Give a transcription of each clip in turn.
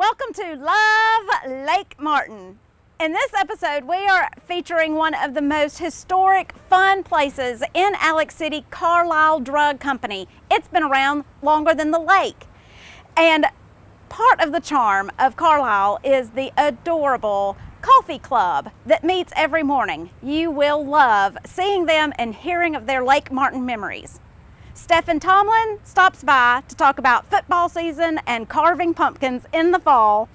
Welcome to Love Lake Martin. In this episode, we are featuring one of the most historic, fun places in Alex City, Carlisle Drug Company. It's been around longer than the lake. And part of the charm of Carlisle is the adorable coffee club that meets every morning. You will love seeing them and hearing of their Lake Martin memories. Stephen Tomlin stops by to talk about football season and carving pumpkins in the fall,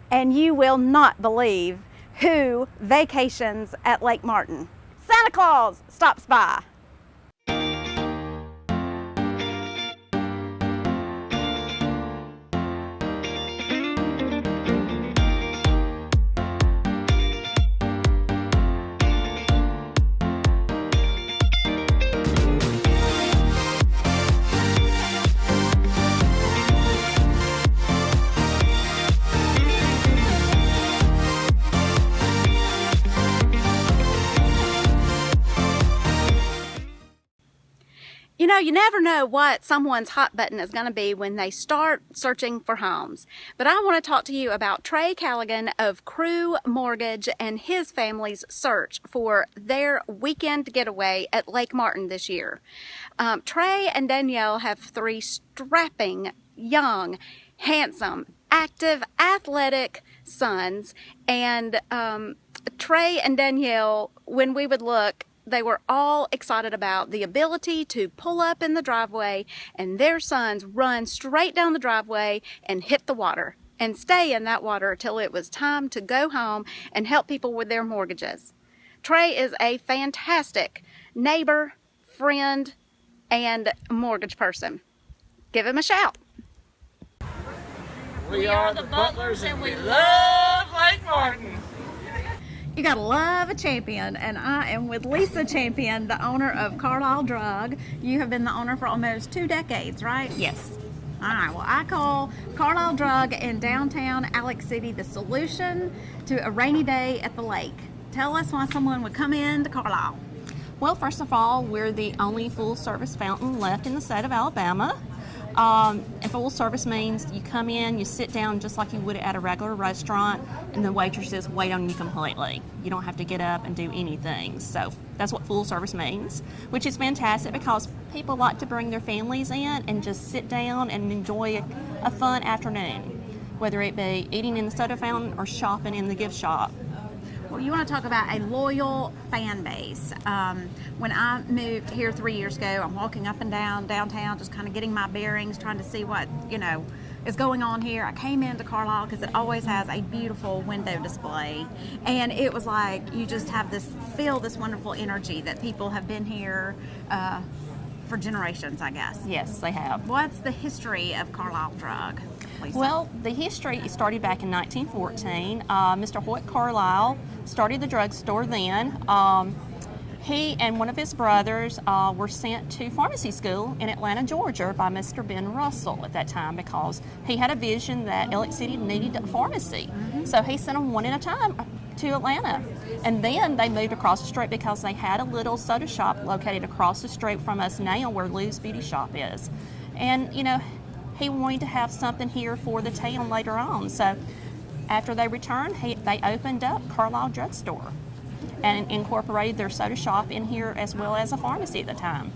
and you will not believe who vacations at Lake Martin. Santa Claus stops by. You know, you never know what someone's hot button is going to be when they start searching for homes. But I want to talk to you about Trey Callaghan of Crew Mortgage and his family's search for their weekend getaway at Lake Martin this year. Trey and Danielle have three strapping, young, handsome, active, athletic sons. And Trey and Danielle, when we would look, they were all excited about the ability to pull up in the driveway and their sons run straight down the driveway and hit the water and stay in that water till it was time to go home and help people with their mortgages. Trey is a fantastic neighbor, friend, and mortgage person. Give him a shout. We are the Butlers and we love Lake Martin. You gotta love a champion, and I am with Lisa Champion, the owner of Carlisle Drug. You have been the owner for almost 2 decades, right? Yes. All right, well, I call Carlisle Drug in downtown Alex City the solution to a rainy day at the lake. Tell us why someone would come in to Carlisle. Well, first of all, we're the only full-service fountain left in the state of Alabama. And full service means you come in, you sit down just like you would at a regular restaurant, and the waitresses wait on you completely. You don't have to get up and do anything. So that's what full service means, which is fantastic because people like to bring their families in and just sit down and enjoy a fun afternoon, whether it be eating in the soda fountain or shopping in the gift shop. Well, you want to talk about a loyal fan base. When I moved here 3 years ago, I'm walking up and down downtown, just kind of getting my bearings, trying to see what, is going on here. I came into Carlisle because it always has a beautiful window display. And it was like, you just have feel this wonderful energy that people have been here for generations, I guess. Yes, they have. What's the history of Carlisle Drug, Lisa? Well, the history started back in 1914. Mr. Hoyt Carlisle started the drugstore then. He and one of his brothers were sent to pharmacy school in Atlanta, Georgia by Mr. Ben Russell at that time because he had a vision that Alex City needed a pharmacy. Mm-hmm. So he sent them one at a time to Atlanta. And then they moved across the street because they had a little soda shop located across the street from us now where Lou's Beauty Shop is. And, he wanted to have something here for the town later on. So after they returned, they opened up Carlisle Drugstore and incorporated their soda shop in here as well as a pharmacy at the time.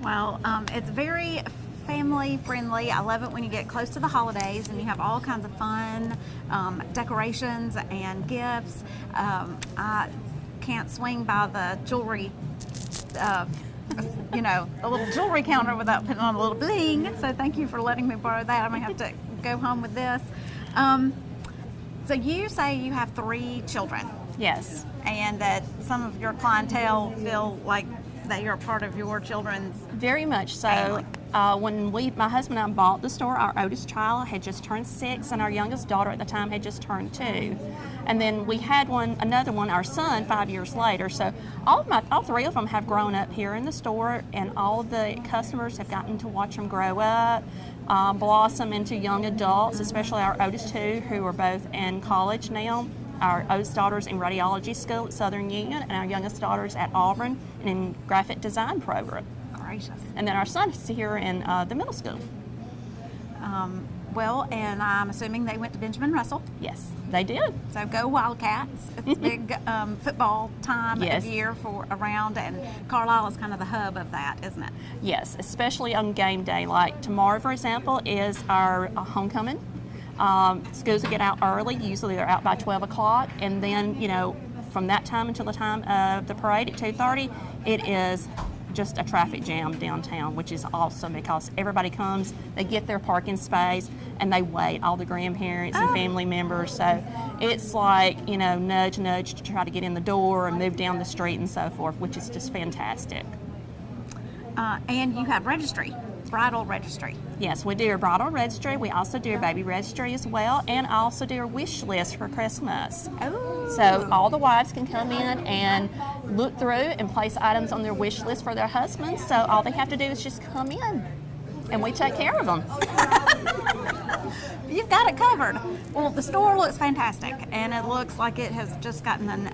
Well, it's very family friendly. I love it when you get close to the holidays and you have all kinds of fun decorations and gifts. I can't swing by the jewelry the little jewelry counter without putting on a little bling. So thank you for letting me borrow that. I may have to go home with this. So you say you have 3 children. Yes. And that some of your clientele feel like they are part of your children's very much so. When my husband and I bought the store, our oldest child had just turned 6 and our youngest daughter at the time had just turned 2. And then we had another one, our son, 5 years later. So all 3 of them have grown up here in the store, and all the customers have gotten to watch them grow up, blossom into young adults, especially our oldest 2 who are both in college now. Our oldest daughter's in radiology school at Southern Union, and our youngest daughter's at Auburn in graphic design program. Gracious. And then our son is here in the middle school. Well, and I'm assuming they went to Benjamin Russell. Yes, they did. So go Wildcats. It's big football time Yes. of year for around, and Carlisle is kind of the hub of that, isn't it? Yes, especially on game day. Like tomorrow, for example, is our homecoming. Schools will get out early. Usually they're out by 12 o'clock. And then, from that time until the time of the parade at 2:30, it is just a traffic jam downtown, which is awesome because everybody comes, they get their parking space, and they wait, all the grandparents and family members. So it's like, nudge, nudge to try to get in the door and move down the street and so forth, which is just fantastic. And you have registry, Bridal Registry. Yes, we do a bridal registry. We also do a baby registry as well, and also do a wish list for Christmas. Oh. So all the wives can come in and look through and place items on their wish list for their husbands. So all they have to do is just come in, and we take care of them. You've got it covered. Well, the store looks fantastic, and it looks like it has just gotten an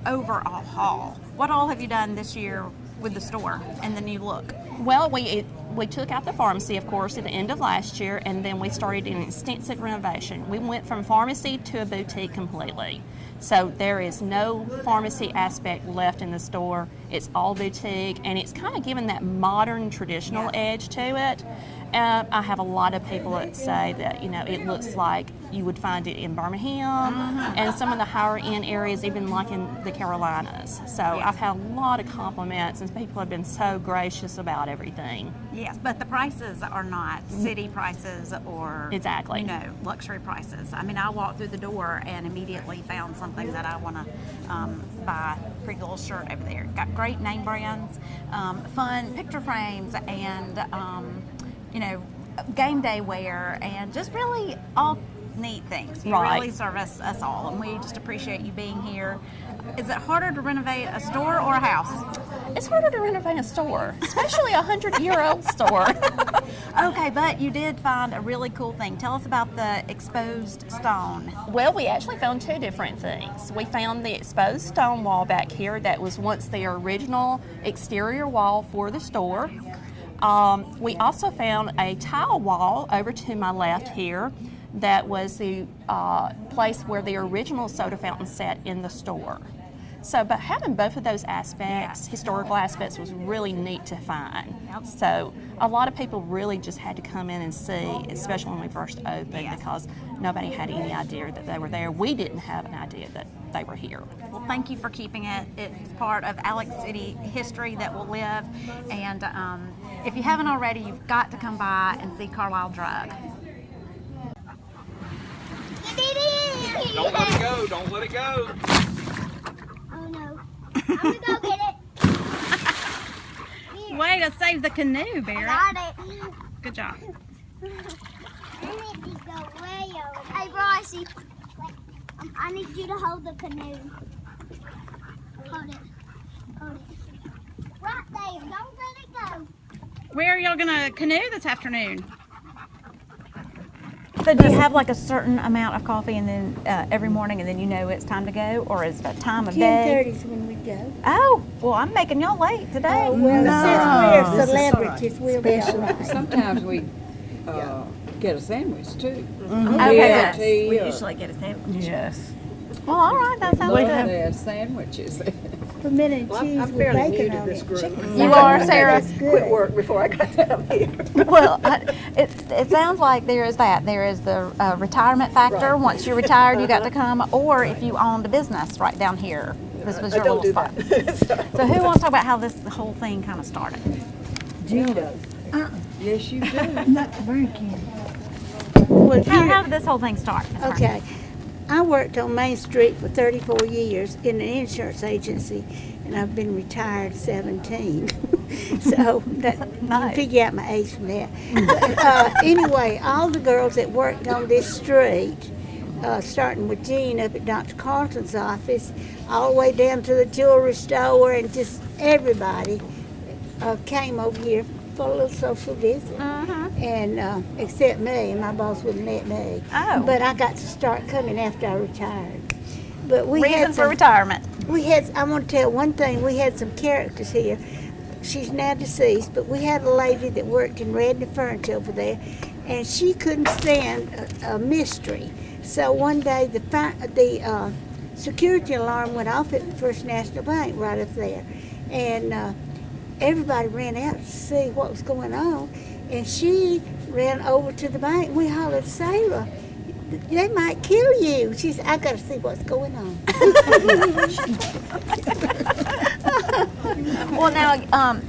overall haul. What all have you done this year with the store and the new look? Well, we took out the pharmacy, of course, at the end of last year, and then we started an extensive renovation. We went from pharmacy to a boutique completely. So there is no pharmacy aspect left in the store. It's all boutique, and it's kind of given that modern, traditional edge to it. I have a lot of people that say that, it looks like you would find it in Birmingham and some of the higher end areas, even like in the Carolinas. So I've had a lot of compliments, and people have been so gracious about everything. Yes, but the prices are not city prices or Exactly. luxury prices. I mean, I walked through the door and immediately found something that I want to buy. Pretty little shirt over there. Got great name brands, fun picture frames, and game day wear, and just really all neat things. You Right. really service us all, and we just appreciate you being here. Is it harder to renovate a store or a house? It's harder to renovate a store, especially a 100-year-old store. Okay, but you did find a really cool thing. Tell us about the exposed stone. Well, we actually found two different things. We found the exposed stone wall back here that was once the original exterior wall for the store. We also found a tile wall over to my left here that was the place where the original soda fountain sat in the store. So, but having both of those aspects, historical aspects, was really neat to find. So, a lot of people really just had to come in and see, especially when we first opened, because nobody had any idea that they were there. We didn't have an idea that they were here. Well, thank you for keeping it. It's part of Alex City history that will live. And if you haven't already, you've got to come by and see Carlisle Drug. Don't let it go. Don't let it go. Oh no. I'm gonna go get it. Way to save the canoe, Barrett. Got it. Good job. I need to go way over. Hey, Brycey. I need you to hold the canoe. Hold it. Hold it. Right there. Don't let it go. Where are y'all gonna canoe this afternoon? So do you have like a certain amount of coffee and then every morning, and then it's time to go, or is it a time of day? 10:30 is when we go. Oh, well, I'm making y'all late today. Oh, well, since we're celebrities, we'll be all right. Sometimes we get a sandwich too. Okay, yes. tea We or- usually get a sandwich. Yes. Well, all right, that sounds Love good. their sandwiches. Pimento and cheese I'm with fairly new bacon to on this it. group. You are, Sarah. That's Quit good. work before I got down here. Well, it sounds like there is that. There is the retirement factor. Right. Once you're retired, you got to come. Or if you owned a business right down here, this was I your don't little do spot. that. So who wants to talk about how this whole thing kind of started? Gene does. Yes, you do. Not drinking. Well, How did this whole thing start? Ms. Murphy? okay. I worked on Main Street for 34 years in an insurance agency, and I've been retired 17. So that, Nice. you figure out my age from that. But, anyway, all the girls that worked on this street, starting with Jean up at Dr. Carlton's office, all the way down to the jewelry store, and just everybody came over here for a little social visit. And except me, and my boss wouldn't let me. Oh. But I got to start coming after I retired. But we Reason had for some, retirement. I want to tell one thing. We had some characters here. She's now deceased, but we had a lady that worked in Redden Furniture over there, and she couldn't stand a mystery. So one day the security alarm went off at First National Bank right up there, and everybody ran out to see what was going on, and she ran over to the bank. We hollered, "Sarah, they might kill you." She said, "I got to see what's going on." Well, now,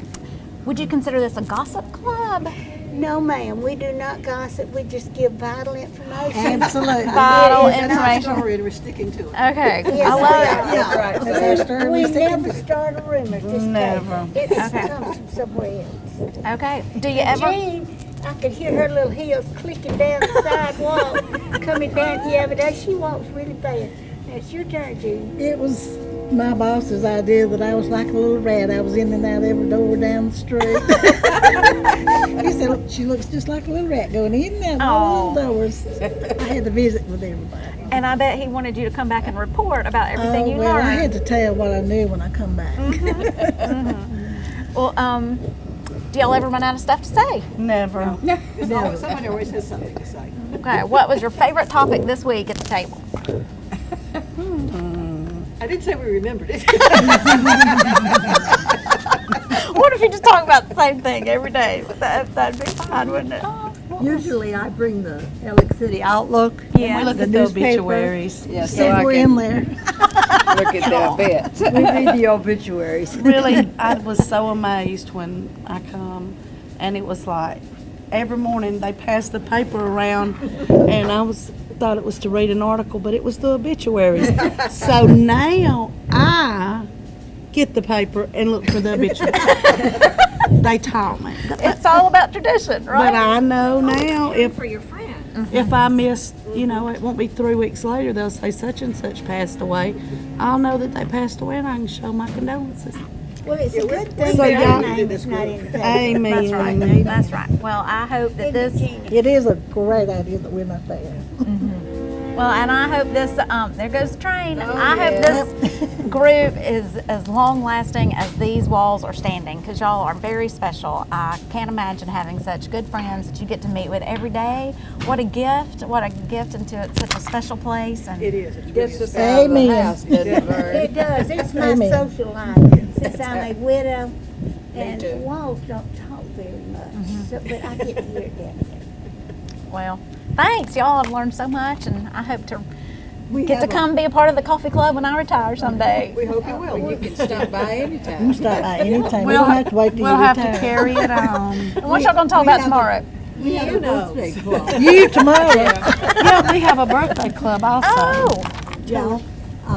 would you consider this a gossip club? No, ma'am, we do not gossip. We just give vital information. Absolutely. Vital It is an information. story and we're sticking to it. Okay, Yes, I love it. Yeah, right. That's our story. We We're sticking never to it. start a rumor. Just Never. It comes from somewhere else. Okay, do you ever? Jane, I could hear her little heels clicking down the sidewalk coming down here every day. She walks really fast. Now it's your turn, June. It was my boss's idea that I was like a little rat. I was in and out every door down the street. He said, "She looks just like a little rat going in and out all the little doors." I had to visit with everybody. And I bet he wanted you to come back and report about everything you well, I learned. had to tell what I knew when I come back. Well, do y'all ever run out of stuff to say? Never. No, somebody always has something to say. Okay, what was your favorite topic this week at the table? I didn't say we remembered it. What if you just talk about the same thing every day? That'd be fine, wouldn't it? Usually I bring the Alex City Outlook. Yeah. We look at the obituaries. Yeah, so we're in there. Look at the bits. We read the obituaries. Really, I was so amazed when I come, and it was like every morning they passed the paper around, and I thought it was to read an article, but it was the obituaries. So now I get the paper and look for the obituaries. They taught me. It's all about tradition, But right? I know now if For your friends. if I miss, it won't be 3 weeks later, they'll say such and such passed away. I'll know that they passed away and I can show my condolences. Well, it's a good thing So that y'all- our name is not in the paper. Amen. That's right. That's right. Well, I hope that this. It is a great idea that we're not there. Well, and I hope this. There goes the train. I hope this group is as long lasting as these walls are standing, because y'all are very special. I can't imagine having such good friends that you get to meet with every day. What a gift! What a gift into such a special place. And It is. It's really Gets us special. out of the Amen. house, doesn't it, Vern? It does. It's my Amen. social life. Since I'm a widow, and too. walls don't talk very much, so, but I get to hear it down here. well, thanks. Y'all have learned so much, and I hope to We get to have come be a part of the coffee club when I retire someday. We hope you will. You can stop by anytime. You can start by any time. We don't have to wait till We'll you have to retire. carry it on. And what y'all gonna talk about tomorrow? We have a birthday club. You tomorrow. Yeah, we have a birthday club also. Oh, Yeah.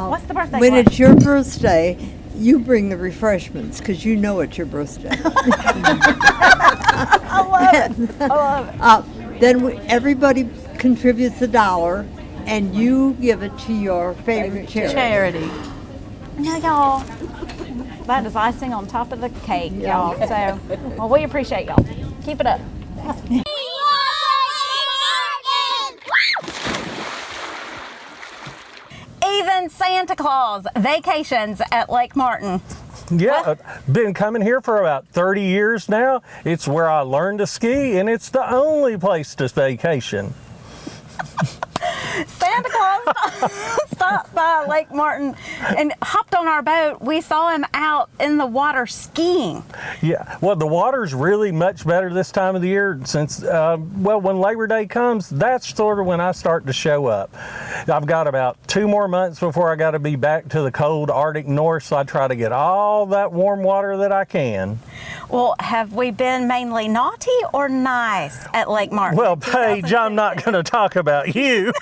what's the birthday? When club? it's your birthday, you bring the refreshments because you know it's your birthday. I love it. I love it. Then everybody contributes $1 and you give it to your favorite charity. Charity. Now, y'all, that is icing on top of the cake, y'all. So, well, we appreciate y'all. Keep it up. Even Santa Claus vacations at Lake Martin. Yeah, been coming here for about 30 years now. It's where I learned to ski, and it's the only place to vacation. Santa Claus stopped by Lake Martin and hopped on our boat. We saw him out in the water skiing. Yeah, well, the water's really much better this time of the year since, when Labor Day comes, that's sort of when I start to show up. I've got about 2 more months before I got to be back to the cold Arctic North, so I try to get all that warm water that I can. Well, have we been mainly naughty or nice at Lake Martin? Well, Paige, I'm not going to talk about you.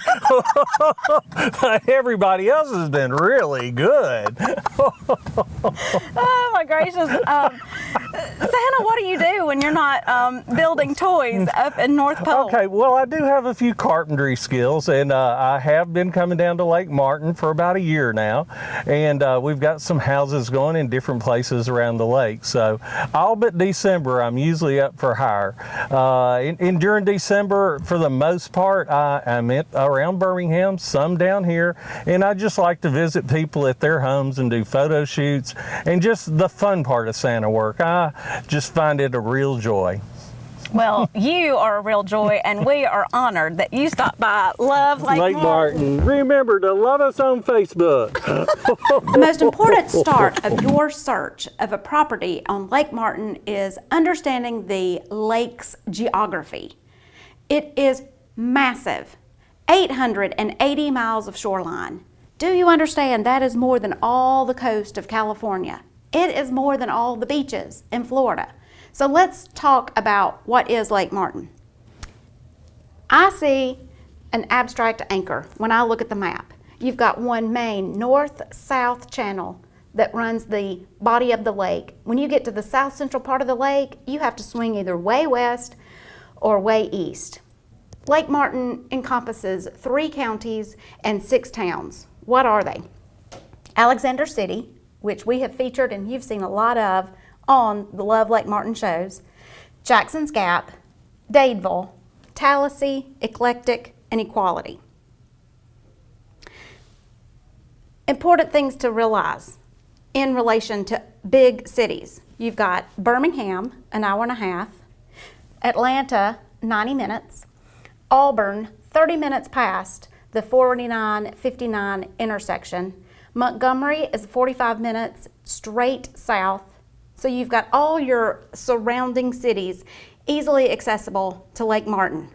Everybody else has been really good. Oh my gracious. Santa, what do you do when you're not building toys up in North Pole? Okay, well, I do have a few carpentry skills, and I have been coming down to Lake Martin for about a year now, and we've got some houses going in different places around the lake. So all but December, I'm usually up for hire. And during December, for the most part, I'm around Birmingham, some down here, and I just like to visit people at their homes and do photo shoots and just the fun part of Santa work. I just find it a real joy. Well, you are a real joy, and we are honored that you stopped by Love Lake Martin. Remember to love us on Facebook. The most important start of your search of a property on Lake Martin is understanding the lake's geography. It is massive, 880 miles of shoreline. Do you understand that is more than all the coast of California? It is more than all the beaches in Florida. So let's talk about what is Lake Martin. I see an abstract anchor when I look at the map. You've got one main north-south channel that runs the body of the lake. When you get to the south central part of the lake, you have to swing either way west or way east. Lake Martin encompasses 3 counties and 6 towns. What are they? Alexander City, which we have featured and you've seen a lot of on the Love Lake Martin shows, Jackson's Gap, Dadeville, Tallahassee, Eclectic, and Equality. Important things to realize in relation to big cities. You've got Birmingham, an hour and a half, Atlanta, 90 minutes, Auburn, 30 minutes past the 49-59 intersection. Montgomery is 45 minutes straight south. So you've got all your surrounding cities easily accessible to Lake Martin.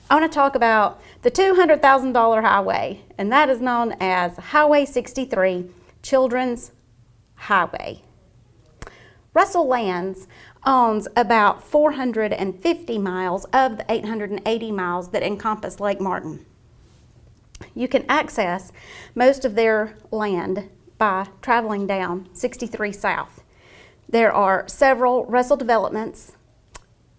I want to talk about the $200,000 highway, and that is known as Highway 63, Children's Highway. Russell Lands owns about 450 miles of the 880 miles that encompass Lake Martin. You can access most of their land by traveling down 63 South. There are several Russell developments: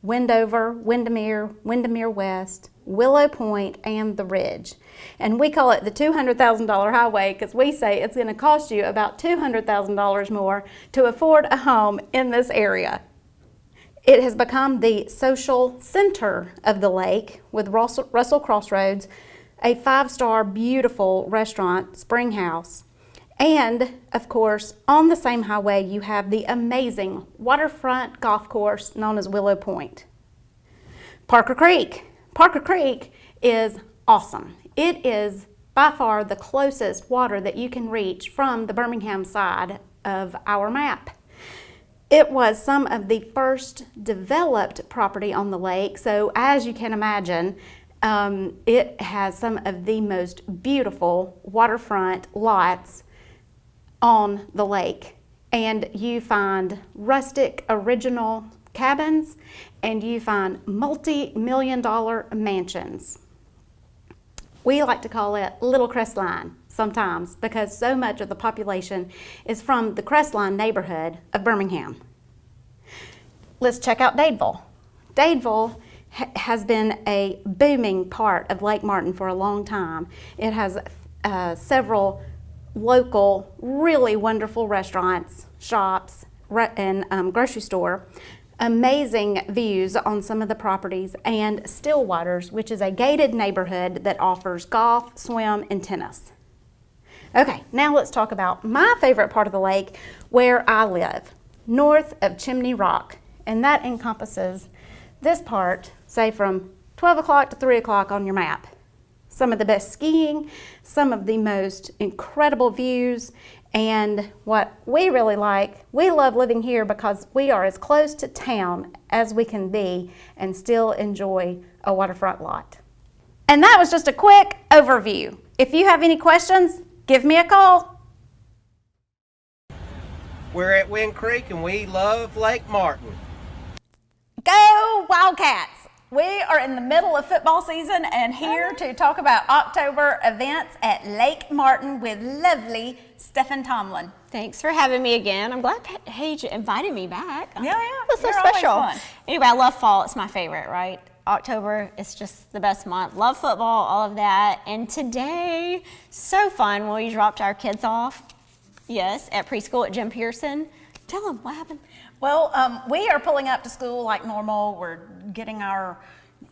Wendover, Windermere West, Willow Point, and The Ridge. And we call it the $200,000 highway because we say it's going to cost you about $200,000 more to afford a home in this area. It has become the social center of the lake with Russell Crossroads, a 5-star beautiful restaurant, Spring House. And, of course, on the same highway, you have the amazing waterfront golf course known as Willow Point. Parker Creek. Parker Creek is awesome. It is by far the closest water that you can reach from the Birmingham side of our map. It was some of the first developed property on the lake, so as you can imagine, it has some of the most beautiful waterfront lots on the lake, and you find rustic original cabins and you find multi-million-dollar mansions. We like to call it Little Crestline sometimes because so much of the population is from the Crestline neighborhood of Birmingham. Let's check out Dadeville. Dadeville has been a booming part of Lake Martin for a long time. It has several local, really wonderful restaurants, shops, and grocery store, amazing views on some of the properties, and Stillwater's, which is a gated neighborhood that offers golf, swim, and tennis. Okay, now let's talk about my favorite part of the lake, where I live, north of Chimney Rock, and that encompasses this part, say from 12 o'clock to 3 o'clock on your map. Some of the best skiing, some of the most incredible views, and what we really like, we love living here because we are as close to town as we can be and still enjoy a waterfront lot. And that was just a quick overview. If you have any questions, give me a call. We're at Wind Creek and we love Lake Martin. Go Wildcats! We are in the middle of football season and here to talk about October events at Lake Martin with lovely Stephen Tomlin. Thanks for having me again. I'm glad Paige invited me back. Yeah. That's so You're special. always fun. Anyway, I love fall. It's my favorite, right? October is just the best month. Love football, all of that. And today, so fun when we dropped our kids off. Yes, at preschool at Jim Pearson. Tell them what happened. Well, we are pulling up to school like normal. We're getting our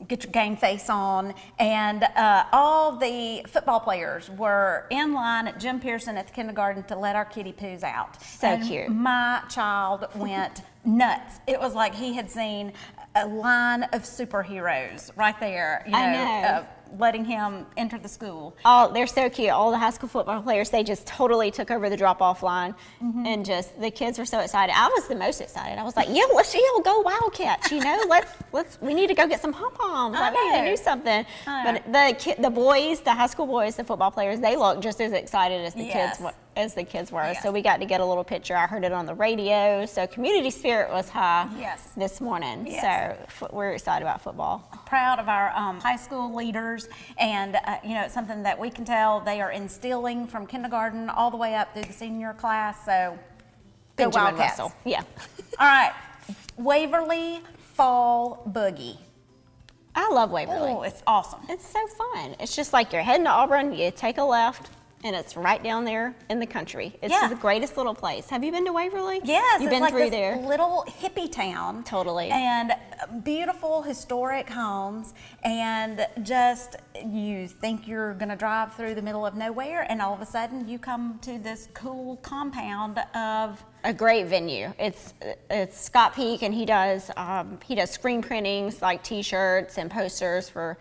get your game face on, and all the football players were in line at Jim Pearson at the kindergarten to let our kitty poos out. So cute. My child went nuts. It was like he had seen a line of superheroes right there, you know, I know. letting him enter the school. Oh, they're so cute. All the high school football players, they just totally took over the drop-off line, and just the kids were so excited. I was the most excited. I was like, "Yeah, let's go Wildcats!" You know, we need to go get some pom-poms. Like, we need to do something. But the boys, the high school boys, the football players, they looked just as excited as the kids were. Yes. So we got to get a little picture. I heard it on the radio. So community spirit was high this morning. Yes. So we're excited about football. Proud of our high school leaders, and you know, it's something that we can tell they are instilling from kindergarten all the way up through the senior class. So go Benjamin Wildcats! Russell. Yeah. All right, Waverly Fall Boogie. I love Waverly. Oh, it's awesome. It's so fun. It's just like you're heading to Auburn, you take a left, and it's right down there in the country. It's just the greatest little place. Have you been to Waverly? Yes, You've it's been like through this there. little hippie town. Totally. And beautiful historic homes, and just you think you're gonna drive through the middle of nowhere, and all of a sudden you come to this cool compound of A great venue. It's Scott Peak, and he does screen printings like T-shirts and posters for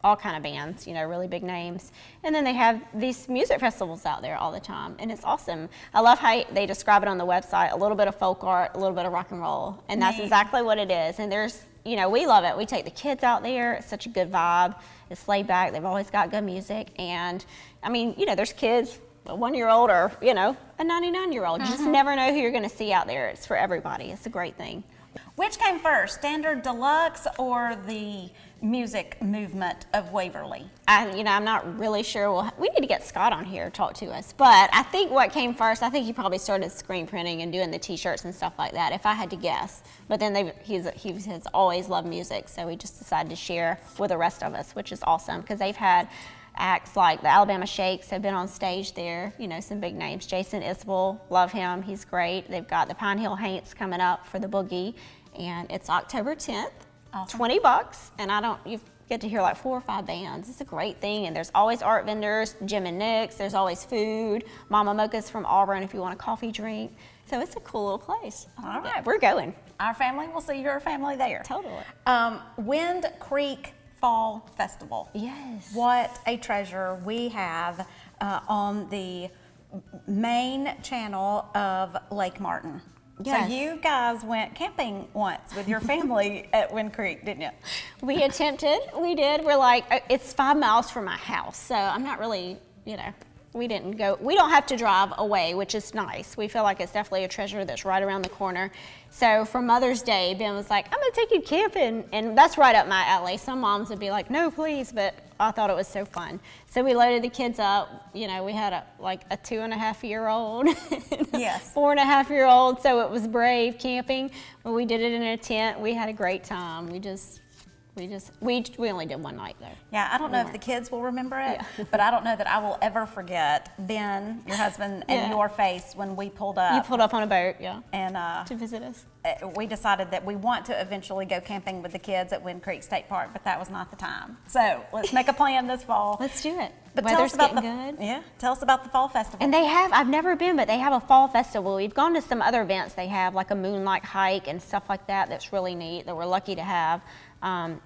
all kind of bands, you know, really big names. And then they have these music festivals out there all the time, and it's awesome. I love how they describe it on the website, a little bit of folk art, a little bit of rock and roll, and that's exactly what it is. And there's, you know, we love it. We take the kids out there. It's such a good vibe. It's laid back. They've always got good music. And I mean, you know, there's kids, a 1-year-old or, you know, a 99-year-old. You just never know who you're going to see out there. It's for everybody. It's a great thing. Which came first, Standard Deluxe or the music movement of Waverly? I'm not really sure. Well, we need to get Scott on here to talk to us. But I think what came first, I think he probably started screen printing and doing the T-shirts and stuff like that, if I had to guess. But then he has always loved music, so he just decided to share with the rest of us, which is awesome, because they've had acts like the Alabama Shakes have been on stage there, you know, some big names. Jason Isbell, love him, he's great. They've got the Pine Hill Haints coming up for the Boogie, and it's October 10th, Awesome. $20, and you get to hear like 4 or 5 bands. It's a great thing, and there's always art vendors, Jim and Nick's, there's always food, Mama Mocha's from Auburn if you want a coffee drink. So it's a cool little place. All right. We're going. Our family will see your family there. Totally. Wind Creek Fall Festival. Yes. What a treasure we have on the main channel of Lake Martin. Yes. So you guys went camping once with your family at Wind Creek, didn't you? We attempted. We did. We're like, it's 5 miles from my house, so I'm not really, you know, we didn't go. We don't have to drive away, which is nice. We feel like it's definitely a treasure that's right around the corner. So for Mother's Day, Ben was like, I'm gonna take you camping, and that's right up my alley. Some moms would be like, no, please, but I thought it was so fun. So we loaded the kids up. You know, we had a 2.5-year-old, Yes. 4.5-year-old, so it was brave camping, but we did it in a tent. We had a great time. We only did one night though. Yeah, I don't know if the kids will remember it, but I don't know that I will ever forget Ben, your husband, and your face when we pulled up. You pulled up on a boat, and to visit us. We decided that we want to eventually go camping with the kids at Wind Creek State Park, but that was not the time. So let's make a plan this fall. Let's do it. But The weather's getting good. Yeah, tell us about the fall festival. And I've never been, but they have a fall festival. We've gone to some other events they have, like a moonlight hike and stuff like that. That's really neat, that we're lucky to have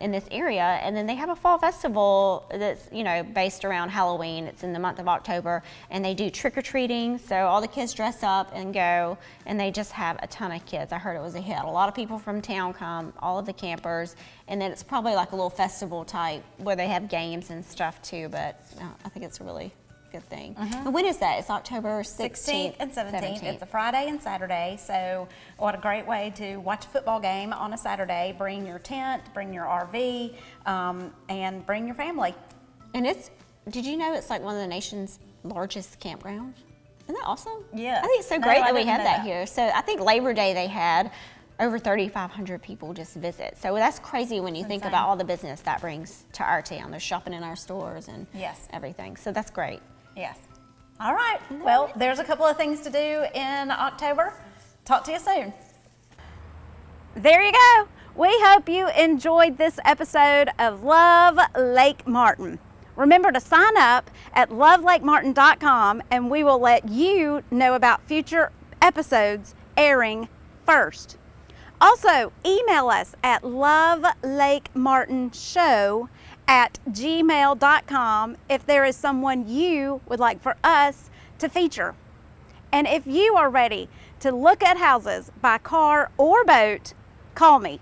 in this area. And then they have a fall festival that's, you know, based around Halloween. It's in the month of October, and they do trick-or-treating. So all the kids dress up and go, and they just have a ton of kids. I heard it was a hit. A lot of people from town come, all of the campers, and then it's probably like a little festival type where they have games and stuff too, but I think it's a really good thing. And when is that? It's October 16th and 17th. It's a Friday and Saturday, so what a great way to watch a football game on a Saturday. Bring your tent, bring your RV, and bring your family. And did you know it's like one of the nation's largest campgrounds? Isn't that awesome? Yeah. I think it's so great that we have that here. So I think Labor Day they had over 3,500 people just visit. So that's crazy when you think about all the business that brings to our town. They're shopping in our stores and everything. So that's great. Yes. All right. Well, there's a couple of things to do in October. Talk to you soon. There you go. We hope you enjoyed this episode of Love Lake Martin. Remember to sign up at lovelakemartin.com and we will let you know about future episodes airing first. Also, email us at lovelakemartinshow@gmail.com if there is someone you would like for us to feature. And if you are ready to look at houses by car or boat, call me